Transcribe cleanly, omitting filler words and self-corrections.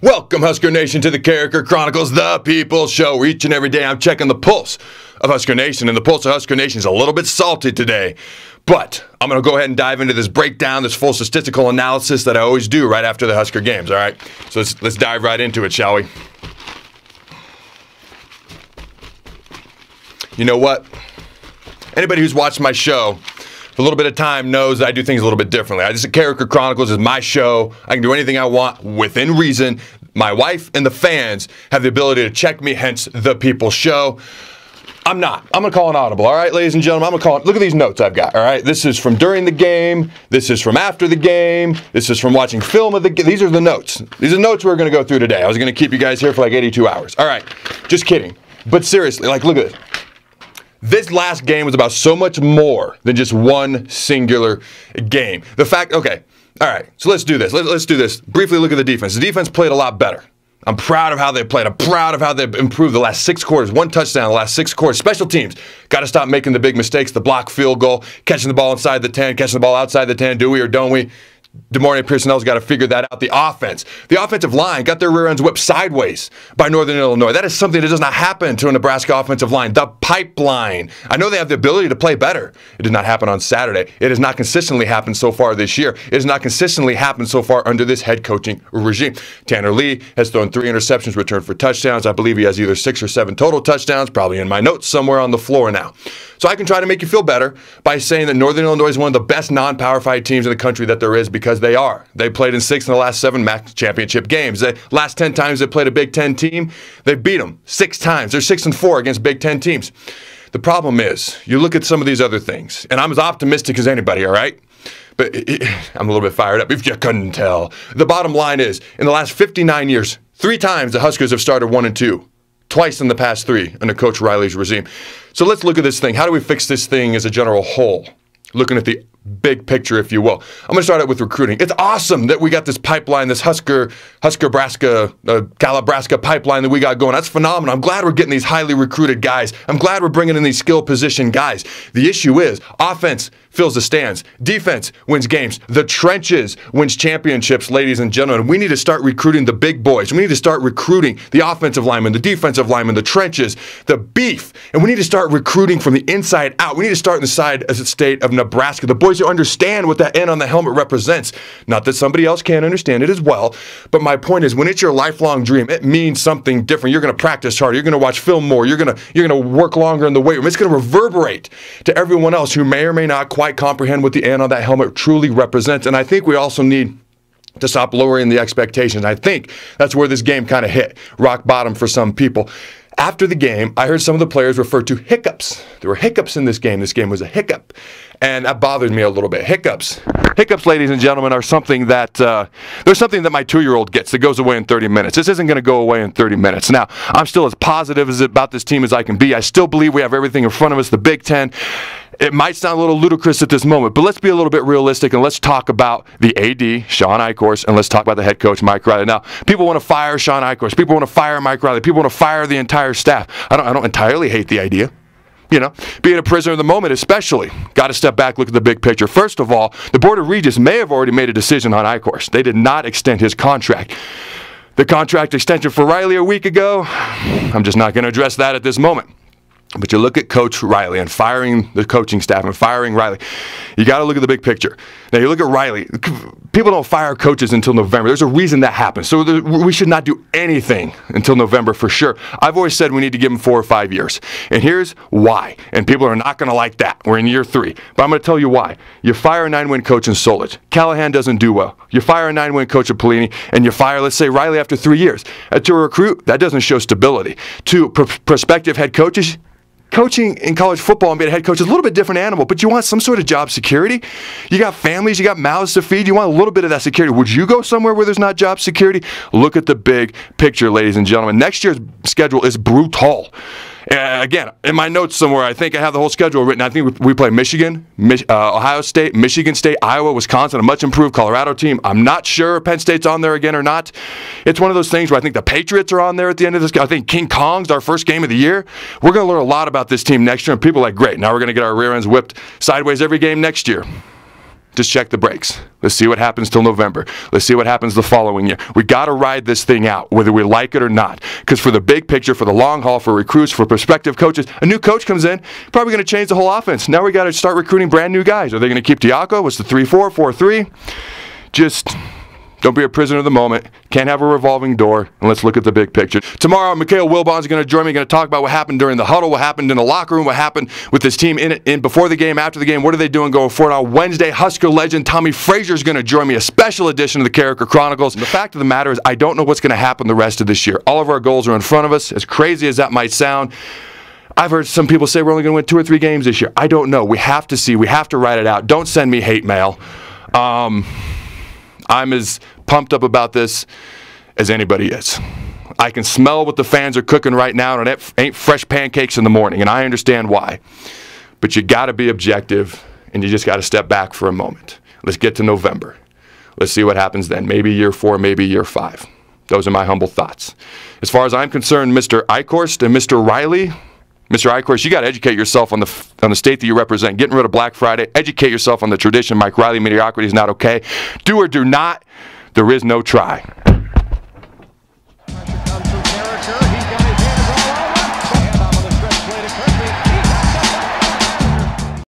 Welcome, Husker Nation, to the Carriker Chronicles, the People's Show, where each and every day I'm checking the pulse of Husker Nation, and the pulse of Husker Nation is a little bit salty today. But I'm going to go ahead and dive into this breakdown, this full statistical analysis that I always do right after the Husker games, all right? So let's dive right into it, shall we? You know what? Anybody who's watched my show for a little bit of time knows that I do things a little bit differently. The Carriker Chronicles is my show. I can do anything I want within reason. My wife and the fans have the ability to check me, hence the People's Show. I'm not. I'm going to call an audible, all right, ladies and gentlemen? I'm going to call it. Look at these notes I've got, all right? This is from during the game. This is from after the game. This is from watching film of the game. These are the notes. These are notes we're going to go through today. I was going to keep you guys here for like 82 hours. All right, just kidding. But seriously, like, look at this. This last game was about so much more than just one singular game. The fact, okay, all right, so let's do this. Let's do this. Briefly look at the defense. The defense played a lot better. I'm proud of how they played. I'm proud of how they've improved the last 6 quarters. 1 touchdown the last 6 quarters. Special teams, got to stop making the big mistakes. The block field goal, catching the ball inside the 10, catching the ball outside the 10. Do we or don't we? DeMornay Pearsonell's got to figure that out. The offense. The offensive line got their rear ends whipped sideways by Northern Illinois. That is something that does not happen to a Nebraska offensive line. The pipeline. I know they have the ability to play better. It did not happen on Saturday. It has not consistently happened so far this year. It has not consistently happened so far under this head coaching regime. Tanner Lee has thrown 3 interceptions, returned for touchdowns. I believe he has either 6 or 7 total touchdowns, probably in my notes somewhere on the floor now. So I can try to make you feel better by saying that Northern Illinois is one of the best non-Power 5 teams in the country that there is, because they are. They played in 6 in the last 7 MAC championship games. The last 10 times they played a Big Ten team, they beat them 6 times. They're 6-4 against Big Ten teams. The problem is, you look at some of these other things, and I'm as optimistic as anybody, all right? But I'm a little bit fired up, if you couldn't tell. The bottom line is, in the last 59 years, 3 times the Huskers have started 1-2. Twice in the past 3 under Coach Riley's regime. So let's look at this thing. How do we fix this thing as a general whole? Looking at the big picture, if you will. I'm going to start out with recruiting. It's awesome that we got this pipeline, this Husker-Braska, Calabraska pipeline that we got going. That's phenomenal. I'm glad we're getting these highly recruited guys. I'm glad we're bringing in these skill position guys. The issue is offense fills the stands. Defense wins games. The trenches wins championships, ladies and gentlemen. We need to start recruiting the big boys. We need to start recruiting the offensive linemen, the defensive linemen, the trenches, the beef. And we need to start recruiting from the inside out. We need to start in the side as a state of Nebraska. The boys who understand what that N on the helmet represents. Not that somebody else can't understand it as well, but my point is, when it's your lifelong dream, it means something different. You're going to practice harder. You're going to watch film more. You're going to work longer in the weight room. It's going to reverberate to everyone else who may or may not quite comprehend what the N on that helmet truly represents. And I think we also need to stop lowering the expectations. I think that's where this game kind of hit rock bottom for some people. After the game, I heard some of the players refer to hiccups. There were hiccups in this game. This game was a hiccup. And that bothered me a little bit. Hiccups. Hiccups, ladies and gentlemen, are something that, there's something that my 2-year-old gets that goes away in 30 minutes. This isn't going to go away in 30 minutes. Now, I'm still as positive about this team as I can be. I still believe we have everything in front of us, the Big Ten. It might sound a little ludicrous at this moment, but let's be a little bit realistic, and let's talk about the AD, Sean Eichhorst, and let's talk about the head coach, Mike Riley. Now, people want to fire Sean Eichhorst. People want to fire Mike Riley. People want to fire the entire staff. I don't entirely hate the idea. You know, being a prisoner of the moment especially. Got to step back, look at the big picture. First of all, the Board of Regents may have already made a decision on Eichhorst. They did not extend his contract. The contract extension for Riley a week ago, I'm just not going to address that at this moment. But you look at Coach Riley and firing the coaching staff and firing Riley, you got to look at the big picture. Now, you look at Riley. People don't fire coaches until November. There's a reason that happens. So we should not do anything until November for sure. I've always said we need to give him 4 or 5 years. And here's why. And people are not going to like that. We're in year 3. But I'm going to tell you why. You fire a 9-win coach in Solich. Callahan doesn't do well. You fire a 9-win coach at Pelini, and you fire, let's say, Riley after 3 years. To a recruit, that doesn't show stability. To prospective head coaches, coaching in college football and being a head coach is a little bit different animal, but you want some sort of job security. You got families, you got mouths to feed, you want a little bit of that security. Would you go somewhere where there's not job security? Look at the big picture, ladies and gentlemen. Next year's schedule is brutal. Again, in my notes somewhere, I think I have the whole schedule written. I think we play Michigan, Ohio State, Michigan State, Iowa, Wisconsin, a much improved Colorado team. I'm not sure if Penn State's on there again or not. It's one of those things where I think the Patriots are on there at the end of this. I think King Kong's our first game of the year. We're going to learn a lot about this team next year, and people are like, great, now we're going to get our rear ends whipped sideways every game next year. just check the brakes. Let's see what happens till November. Let's see what happens the following year. We got to ride this thing out, whether we like it or not. Because for the big picture, for the long haul, for recruits, for prospective coaches, a new coach comes in, probably going to change the whole offense. Now we got to start recruiting brand new guys. Are they going to keep Diaco? What's the 3-4, 4-3? Just don't be a prisoner of the moment. Can't have a revolving door. And let's look at the big picture. Tomorrow, Mikhail Wilbon's going to join me. Going to talk about what happened during the huddle, what happened in the locker room, what happened with this team in before the game, after the game. What are they doing going forward? On Wednesday, Husker legend Tommy Frazier is going to join me. A special edition of the Carriker Chronicles. And the fact of the matter is, I don't know what's going to happen the rest of this year. All of our goals are in front of us. As crazy as that might sound, I've heard some people say we're only going to win 2 or 3 games this year. I don't know. We have to see. We have to write it out. Don't send me hate mail. I'm as pumped up about this as anybody is. I can smell what the fans are cooking right now, and it ain't fresh pancakes in the morning, and I understand why. But you got to be objective, and you just got to step back for a moment. Let's get to November. Let's see what happens then. Maybe year 4, maybe year 5. Those are my humble thoughts. As far as I'm concerned, Mr. Eichhorst and Mr. Riley, Mr. Eichhorst, you got to educate yourself on the state that you represent. Getting rid of Black Friday. Educate yourself on the tradition. Mike Riley, mediocrity is not okay. Do or do not. There is no try.